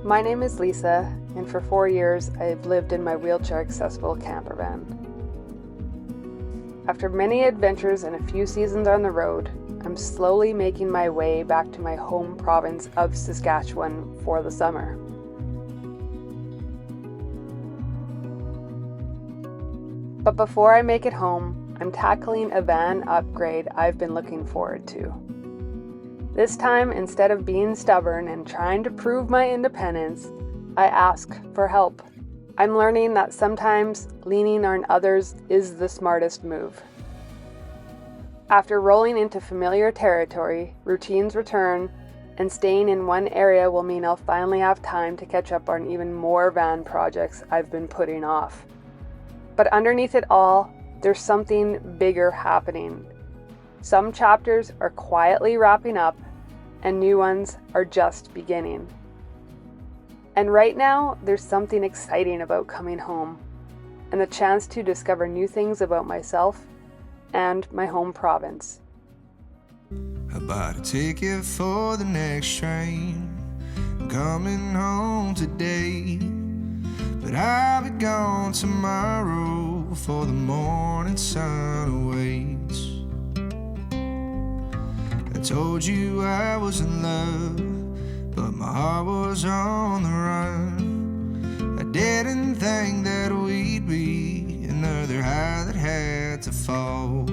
My name is Lisa, and for 4 years I've lived in my wheelchair-accessible campervan. After many adventures and a few seasons on the road, I'm slowly making my way back to my home province of Saskatchewan for the summer. But before I make it home, I'm tackling a van upgrade I've been looking forward to. This time, instead of being stubborn and trying to prove my independence, I ask for help. I'm learning that sometimes leaning on others is the smartest move. After rolling into familiar territory, routines return, and staying in one area will mean I'll finally have time to catch up on even more van projects I've been putting off. But underneath it all, there's something bigger happening. Some chapters are quietly wrapping up, and new ones are just beginning. And right now, there's something exciting about coming home, and the chance to discover new things about myself and my home province. I bought a ticket for the next train. I'm coming home today, but I'll be gone tomorrow, for the morning sun awaits. I told you I was in love, but my heart was on the run. I didn't think that we'd be another high that had to fall.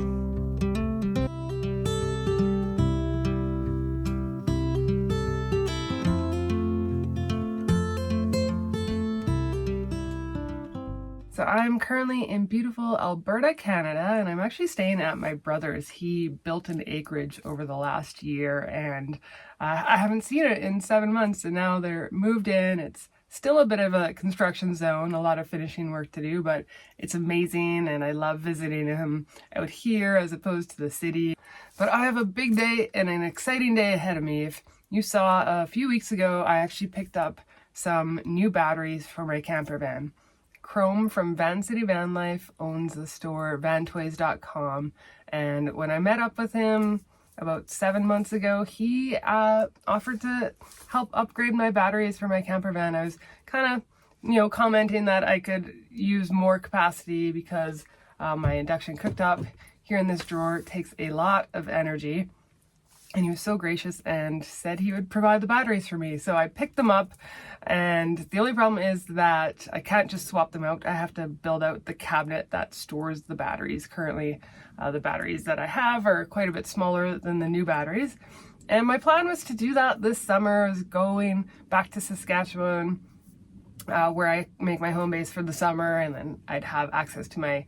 So I'm currently in beautiful Alberta, Canada, and I'm actually staying at my brother's. He built an acreage over the last year, and I haven't seen it in 7 months, and now they're moved in. It's still a bit of a construction zone, a lot of finishing work to do, but it's amazing, and I love visiting him out here as opposed to the city. But I have a big day and an exciting day ahead of me. If you saw a few weeks ago, I actually picked up some new batteries for my camper van. Chrome from Vanlife owns the store vantoys.com, and when I met up with him about 7 months ago, he offered to help upgrade my batteries for my camper van. I was kind of, commenting that I could use more capacity because my induction cooktop here in this drawer takes a lot of energy. And he was so gracious and said he would provide the batteries for me. So I picked them up, and the only problem is that I can't just swap them out. I have to build out the cabinet that stores the batteries. Currently, the batteries that I have are quite a bit smaller than the new batteries. And my plan was to do that this summer. I was going back to Saskatchewan, where I make my home base for the summer, and then I'd have access to my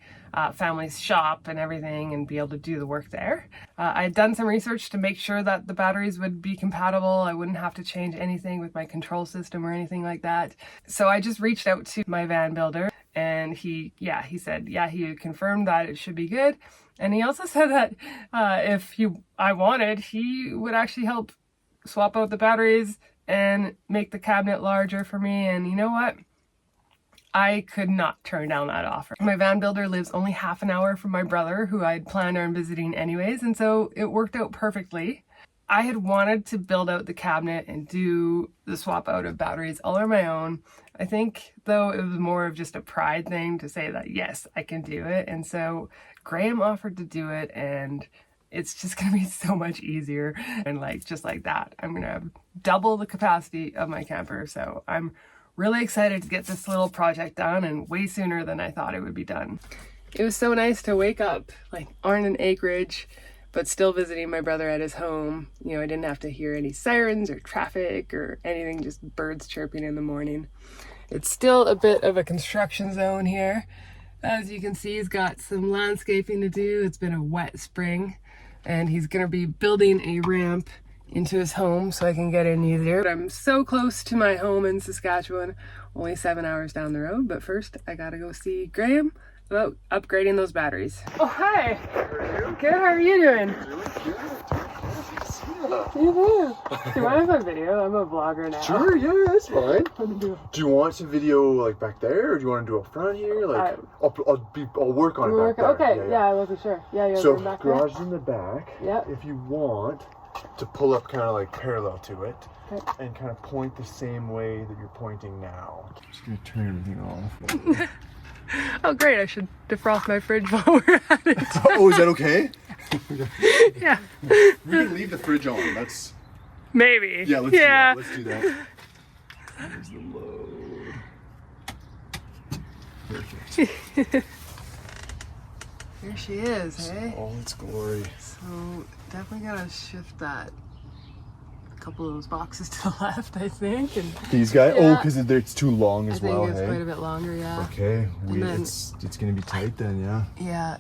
family's shop and everything and be able to do the work there. I had done some research to make sure that the batteries would be compatible. I wouldn't have to change anything with my control system or anything like that. So I just reached out to my van builder, and he said, he confirmed that it should be good. And he also said that if I wanted, he would actually help swap out the batteries and make the cabinet larger for me. And you know what? I could not turn down that offer. My van builder lives only half an hour from my brother, who I'd planned on visiting anyways, and so it worked out perfectly. I had wanted to build out the cabinet and do the swap out of batteries all on my own. I think, though, it was more of just a pride thing to say that, yes, I can do it. And so Graham offered to do it, and it's just going to be so much easier. And just like that, I'm going to have double the capacity of my camper. So I'm really excited to get this little project done, and way sooner than I thought it would be done. It was so nice to wake up on an acreage, but still visiting my brother at his home. I didn't have to hear any sirens or traffic or anything, just birds chirping in the morning. It's still a bit of a construction zone here. As you can see, he's got some landscaping to do. It's been a wet spring, and he's going to be building a ramp into his home so I can get in easier. But I'm so close to my home in Saskatchewan, only 7 hours down the road. But first, I gotta go see Graham about upgrading those batteries. Oh, hi. How are you? Good, how are you doing? Doing good. You do. Do you mind if I video? I'm a vlogger now. Sure, yeah, that's fine. Do you want some video back there, or do you want to do it up front here? I'll work on it back there. Okay, yeah, I wasn't sure. Yeah, so garage is in the back. Yeah. If you want, to pull up kind of like parallel to it. Okay. And kind of point the same way that you're pointing now. I'm just gonna turn everything off. Oh great, I should defrost my fridge while we're at it. Oh, is that okay? Yeah. We can leave the fridge on. That's... Maybe. Yeah, let's do that. Let's do that. There's the load. Perfect. Here she is, hey? All its glory. So definitely gotta shift that couple of those boxes to the left, I think. And These guys? Yeah. Oh, because it's too long as well, I think it's hey? quite a bit longer, yeah. Okay, then- it's gonna be tight then, yeah. Yeah.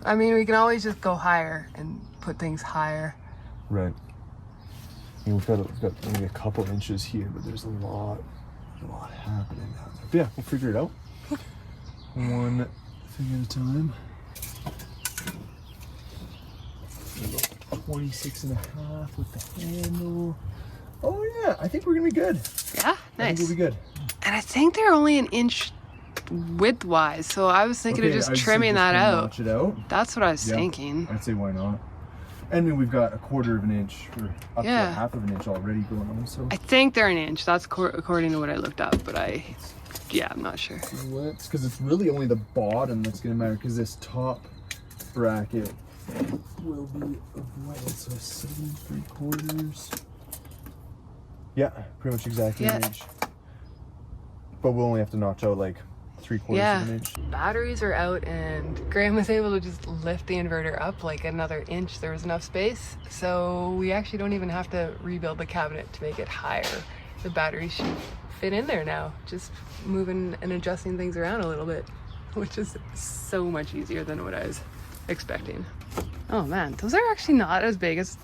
I mean, we can always just go higher and put things higher. Right. I mean, we've got only a couple inches here, but there's a lot happening down there. But yeah, we'll figure it out. One thing at a time. 26 and a half with the handle. Oh yeah, I think we're gonna be good. Yeah, I think nice. we'll be good. And I think they're only an inch width-wise, so I was thinking of just I'd say trimming that out. Notch it out. That's what I was Yeah. thinking. I'd say why not. And then we've got a quarter of an inch, or up to Yeah. a half of an inch already going on. So I think they're an inch. That's according to what I looked up, but I'm not sure. because it's really only the bottom that's gonna matter, because this top bracket will be of what? So 7 3/4. Yeah, pretty much exactly an Yeah. inch. But we'll only have to notch out like 3/4 of an inch. Batteries are out and Graham was able to just lift the inverter up like another inch. There was enough space, so we actually don't even have to rebuild the cabinet to make it higher. The batteries should fit in there now, just moving and adjusting things around a little bit, which is so much easier than what I was expecting. Oh man, those are actually not as big as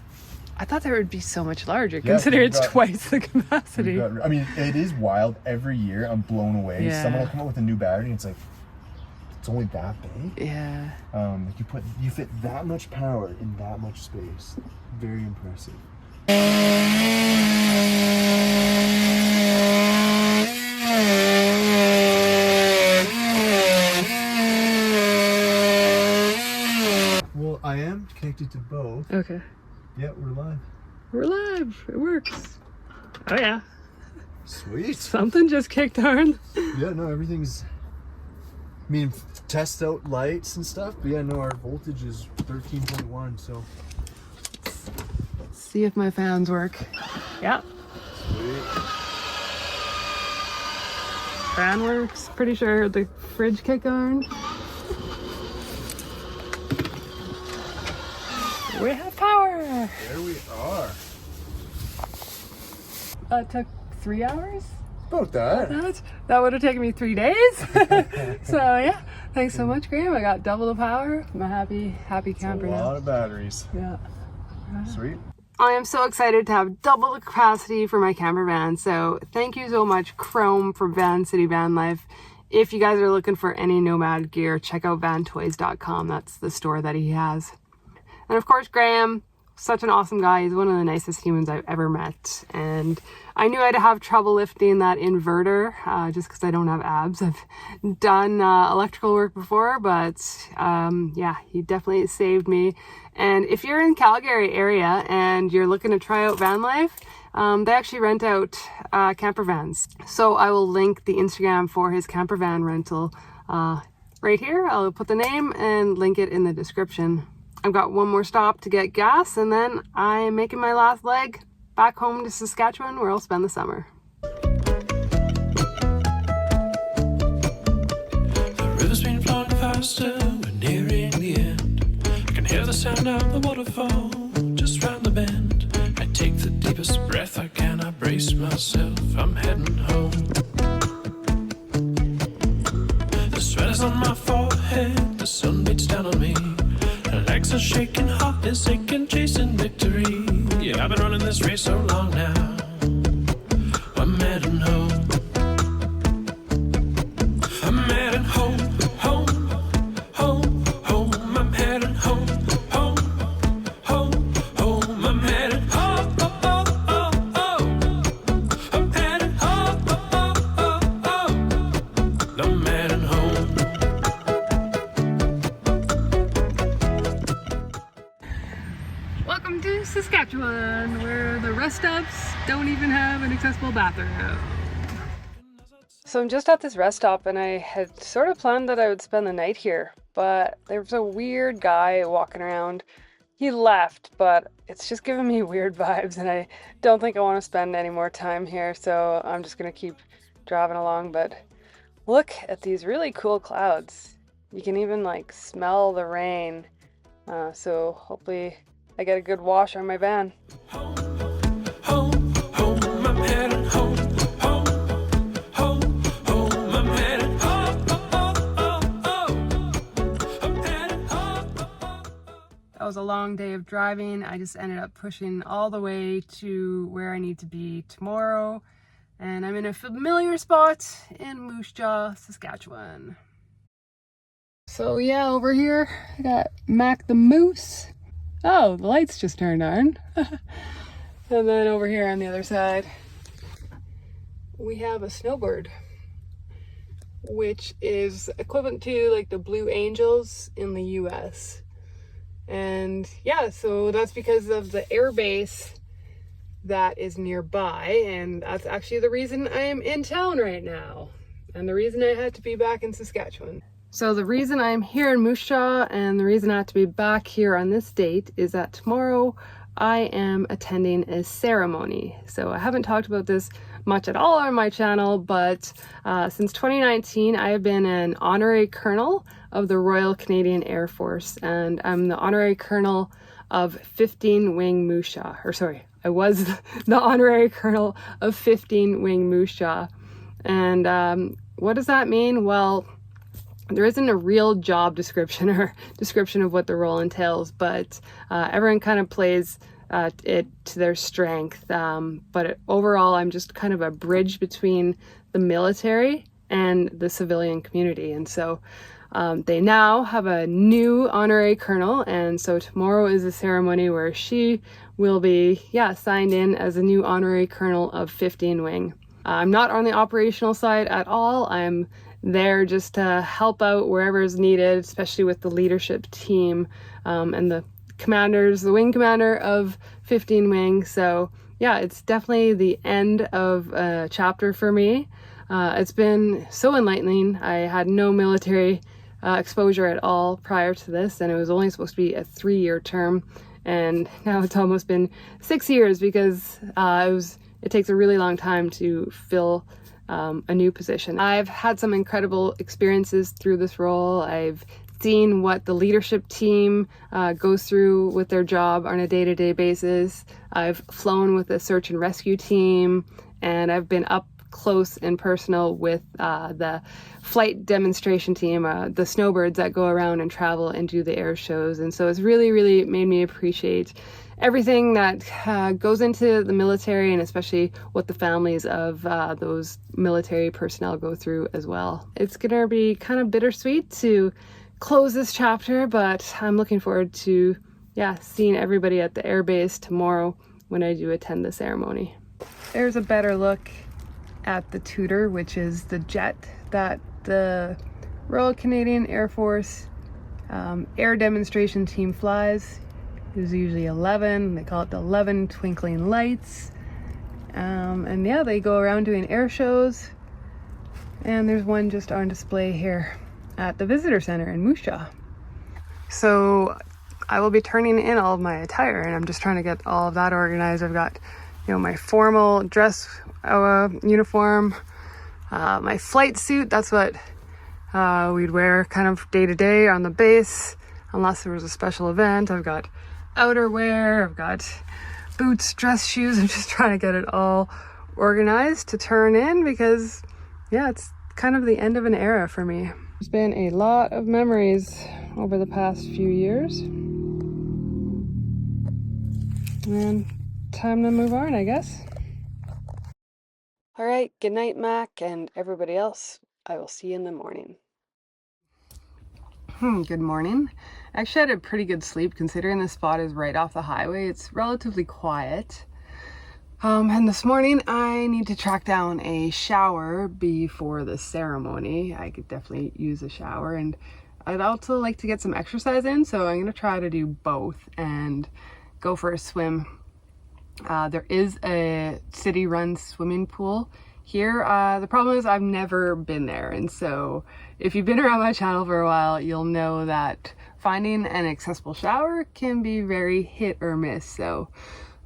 I thought. They would be so much larger, Yeah, considering we've it's got- twice the capacity. I mean, it is wild. Every year I'm blown away. Yeah. Someone will come up with a new battery and it's like, it's only that big. Yeah. Like you fit that much power in that much space. Very impressive. Well, I am connected to both. Okay. Yeah, we're live. We're live. It works. Oh yeah. Sweet. Something just kicked on. Yeah, no, everything's... I mean, test out lights and stuff, but yeah, no, our voltage is 13.1, so... See if my fans work. Yeah. Sweet. Fan works. Pretty sure I heard the fridge kick on. We have power. There we are. That took 3 hours. About that. That would have taken me 3 days. So yeah, thanks so much, Graham. I got double the power. I'm a happy camper A now. lot of batteries. Yeah. Sweet. I am so excited to have double the capacity for my camper van. So thank you so much, Chrome from Van City Vanlife. If you guys are looking for any nomad gear, check out vantoys.com. That's the store that he has. And of course, Graham, such an awesome guy. He's one of the nicest humans I've ever met. And I knew I'd have trouble lifting that inverter just because I don't have abs. I've done electrical work before, but yeah, he definitely saved me. And if you're in Calgary area and you're looking to try out Vanlife, they actually rent out camper vans. So I will link the Instagram for his camper van rental right here. I'll put the name and link it in the description. I've got one more stop to get gas, and then I'm making my last leg back home to Saskatchewan, where I'll spend the summer. The river's been flowing faster, we're nearing the end. I can hear the sound of the waterfall just round the bend. I take the deepest breath I can, I brace myself, I'm heading home. The sweat is on my forehead, the sun beats down on me. Legs are shaking, heart is aching, chasing victory. Yeah, I've been running this race so long now, I'm heading home. I'm heading home, home, home, home. I'm heading home, home, home, home. I'm heading home, oh, oh, oh, oh. I'm heading home, oh, oh, oh, oh. I'm heading home. Welcome to don't even have an accessible bathroom. So I'm just at this rest stop and I had sort of planned that I would spend the night here, but there was a weird guy walking around. He left, but it's just giving me weird vibes and I don't think I want to spend any more time here, so I'm just gonna keep driving along. But look at these really cool clouds. You can even like smell the rain, so hopefully I get a good wash on my van. Home, I'm heading home, I'm heading home, I'm heading home. That was a long day of driving. I just ended up pushing all the way to where I need to be tomorrow. And I'm in a familiar spot in Moose Jaw, Saskatchewan. So yeah, over here I got Mac the Moose. Oh, the lights just turned on. And then over here on the other side, we have a snowbird, which is equivalent to like the Blue Angels in the US. And yeah, so that's because of the air base that is nearby, and that's actually the reason I am in town right now, and the reason I had to be back in Saskatchewan. So the reason I'm here in Moose Jaw and the reason I have to be back here on this date is that tomorrow I am attending a ceremony. So I haven't talked about this much at all on my channel, but since 2019 I have been an Honorary Colonel of the Royal Canadian Air Force, and I'm the Honorary Colonel of 15 Wing Moose Jaw, or sorry, I was the Honorary Colonel of 15 Wing Moose Jaw. And what does that mean? Well, there isn't a real job description or description of what the role entails, but everyone kind of plays it to their strength. But overall, I'm just kind of a bridge between the military and the civilian community. And so they now have a new Honorary Colonel, and so tomorrow is a ceremony where she will be, signed in as a new Honorary Colonel of 15 Wing. I'm not on the operational side at all. I'm there just to help out wherever is needed, especially with the leadership team and the commanders, the wing commander of 15 Wing. So yeah, it's definitely the end of a chapter for me. It's been so enlightening. I had no military exposure at all prior to this, and it was only supposed to be a 3-year term, and now it's almost been 6 years because it takes a really long time to fill a new position. I've had some incredible experiences through this role. I've seen what the leadership team goes through with their job on a day-to-day basis. I've flown with a search and rescue team, and I've been up close and personal with the flight demonstration team, the snowbirds that go around and travel and do the air shows. And so it's really, really made me appreciate everything that goes into the military, and especially what the families of those military personnel go through as well. It's gonna be kind of bittersweet to close this chapter, but I'm looking forward to seeing everybody at the airbase tomorrow when I do attend the ceremony. There's a better look at the Tudor, which is the jet that the Royal Canadian Air Force air demonstration team flies. There's usually 11, they call it the 11 twinkling lights. And yeah, they go around doing air shows. And there's one just on display here at the visitor center in Moose Jaw. So I will be turning in all of my attire, and I'm just trying to get all of that organized. I've got, my formal dress uniform, my flight suit. That's what we'd wear kind of day to day on the base, unless there was a special event. I've got outerwear, I've got boots, dress shoes. I'm just trying to get it all organized to turn in because it's kind of the end of an era for me. There's been a lot of memories over the past few years, and time to move on, I guess. All right, good night, Mac, and everybody else. I will see you in the morning. Good morning. I actually had a pretty good sleep considering this spot is right off the highway. It's relatively quiet. And this morning I need to track down a shower before the ceremony. I could definitely use a shower, and I'd also like to get some exercise in, so I'm going to try to do both and go for a swim There is a city-run swimming pool here. The problem is I've never been there, and so if you've been around my channel for a while, you'll know that finding an accessible shower can be very hit or miss. So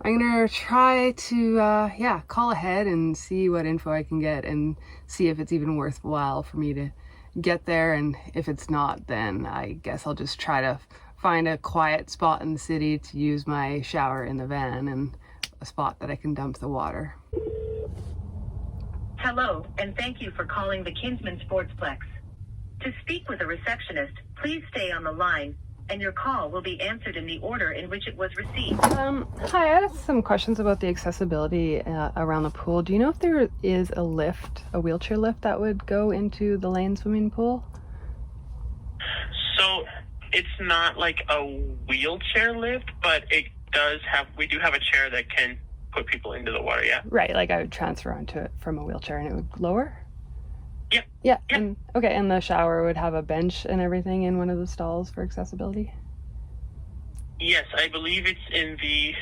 I'm gonna try to yeah, call ahead and see what info I can get and see if it's even worthwhile for me to get there, and if it's not, then I guess I'll just try to find a quiet spot in the city to use my shower in the van and a spot that I can dump the water. Hello, and thank you for calling the Kinsman Sportsplex. To speak with a receptionist, please stay on the line, and your call will be answered in the order in which it was received. Hi, I had some questions about the accessibility around the pool. Do you know if there is a lift, a wheelchair lift that would go into the lane swimming pool? So it's not like a wheelchair lift, but it does have, we do have a chair that can put people into the water, yeah. Right, like I would transfer onto it from a wheelchair and it would lower? Yeah. Yeah, Yeah. and okay, and the shower would have a bench and everything in one of the stalls for accessibility? Yes, I believe it's in the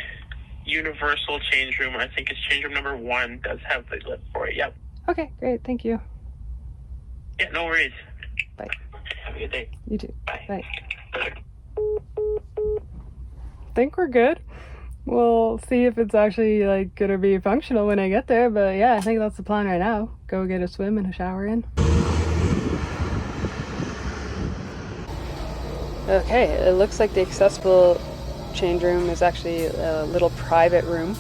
universal change room. I think it's change room number 1 does have the lift for it, yep. Okay, great, thank you. Yeah, no worries. Bye. Have a good day. You too. Bye. Bye. Think we're good. We'll see if it's actually like gonna be functional when I get there, but yeah, I think that's the plan right now. Go get a swim and a shower in. Okay, it looks like the accessible change room is actually a little private room,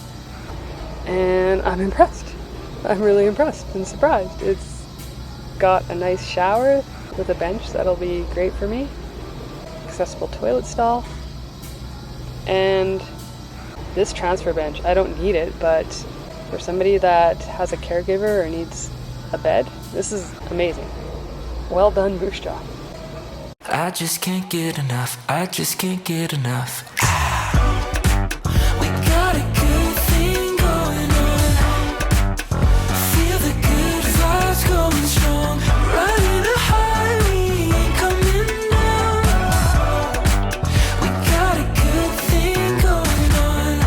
and I'm impressed. I'm really impressed and surprised. It's got a nice shower with a bench that'll be great for me, accessible toilet stall, and this transfer bench. I don't need it, but for somebody that has a caregiver or needs a bed, this is amazing. Well done, Moose Jaw. I just can't get enough. I just can't get enough. We got a good thing going on. Feel the good vibes going strong. Riding a high, we ain't coming down. We got a good thing going on.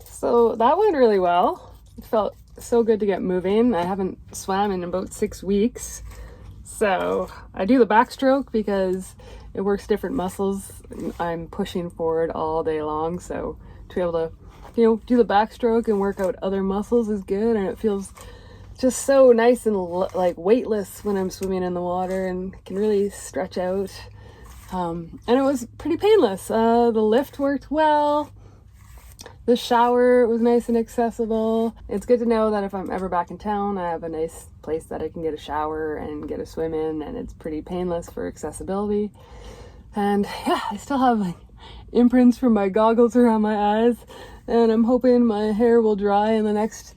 So that went really well. It felt so good to get moving. I haven't swam in about 6 weeks. So I do the backstroke because it works different muscles. I'm pushing forward all day long. So to be able to, you know, do the backstroke and work out other muscles is good. And it feels just so nice and like weightless when I'm swimming in the water and can really stretch out. And it was pretty painless. The lift worked well. The shower was nice and accessible. It's good to know that if I'm ever back in town, I have a nice place that I can get a shower and get a swim in, and it's pretty painless for accessibility. And yeah, I still have like imprints from my goggles around my eyes, and I'm hoping my hair will dry in the next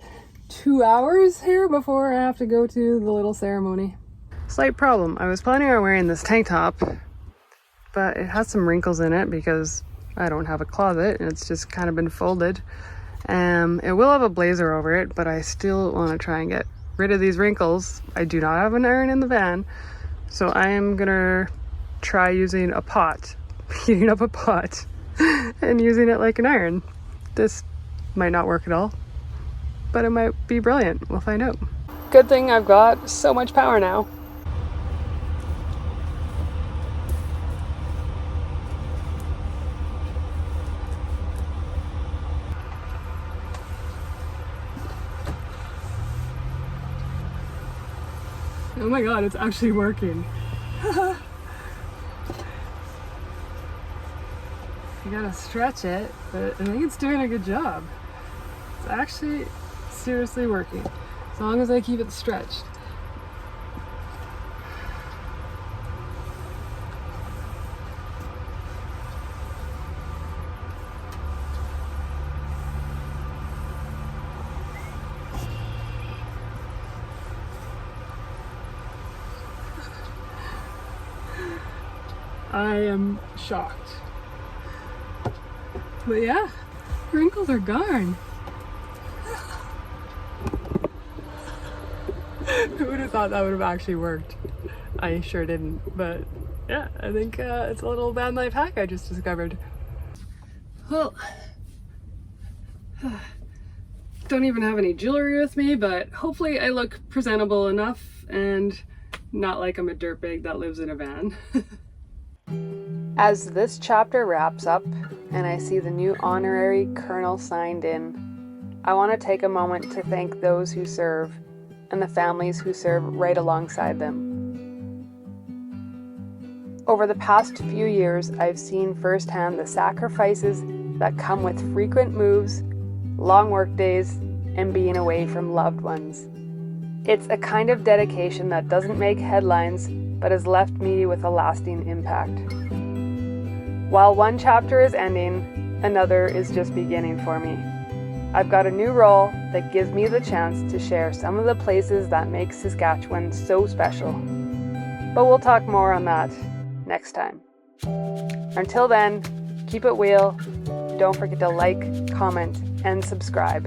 2 hours here before I have to go to the little ceremony. Slight problem. I was planning on wearing this tank top, but it has some wrinkles in it because I don't have a closet and it's just kind of been folded. It will have a blazer over it, but I still want to try and get rid of these wrinkles. I do not have an iron in the van, so I am gonna try using a pot, heating up a pot and using it like an iron. This might not work at all, but it might be brilliant. We'll find out. Good thing I've got so much power now. Oh my god, it's actually working. You gotta stretch it, but I think it's doing a good job. It's actually seriously working, as long as I keep it stretched. I am shocked. But yeah, wrinkles are gone. Who would have thought that would have actually worked? I sure didn't, but yeah, I think it's a little van life hack I just discovered. Well, don't even have any jewelry with me, but hopefully I look presentable enough and not like I'm a dirtbag that lives in a van. As this chapter wraps up and I see the new Honorary Colonel signed in, I want to take a moment to thank those who serve and the families who serve right alongside them. Over the past few years, I've seen firsthand the sacrifices that come with frequent moves, long work days, and being away from loved ones. It's a kind of dedication that doesn't make headlines, but has left me with a lasting impact. While one chapter is ending, another is just beginning for me. I've got a new role that gives me the chance to share some of the places that make Saskatchewan so special. But we'll talk more on that next time. Until then, keep it real. Don't forget to like, comment, and subscribe.